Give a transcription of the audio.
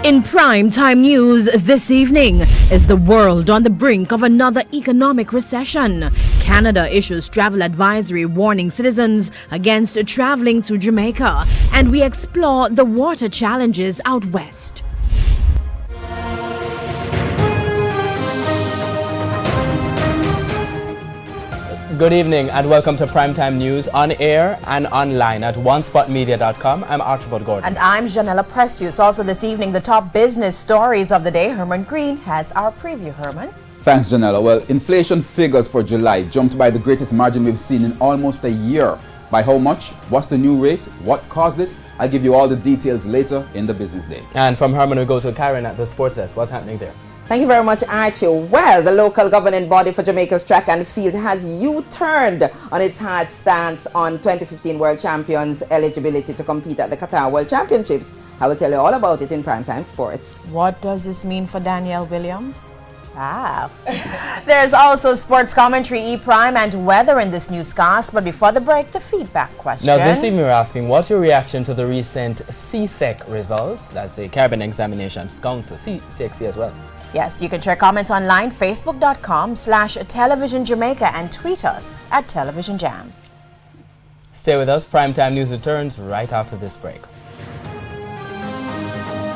In prime time news this evening, is the world on the brink of another economic recession? Canada issues travel advisory warning citizens against traveling to Jamaica, and we explore the water challenges out west. Good evening and welcome to Primetime News on air and online at onespotmedia.com. I'm Archibald Gordon. And I'm Janella Precious. Also this evening, the top business stories of the day. Herman Green has our preview. Herman. Thanks, Janella. Well, inflation figures for July jumped by the greatest margin we've seen in almost a year. By how much? What's the new rate? What caused it? I'll give you all the details later in the business day. And from Herman, we go to Karen at the sports desk. What's happening there? Thank you very much, Archie. Well, the local governing body for Jamaica's track and field has U-turned on its hard stance on 2015 World Champions' eligibility to compete at the Qatar World Championships. I will tell you all about it in Primetime Sports. What does this mean for Danielle Williams? There's also sports commentary, E-Prime, and weather in this newscast. But before the break, the feedback question. Now, this evening we're asking, what's your reaction to the recent CSEC results? That's the Caribbean Examinations Council, CXC as well. Yes, you can share comments online, facebook.com/Television Jamaica, and tweet us at Television Jam. Stay with us. Primetime News returns right after this break.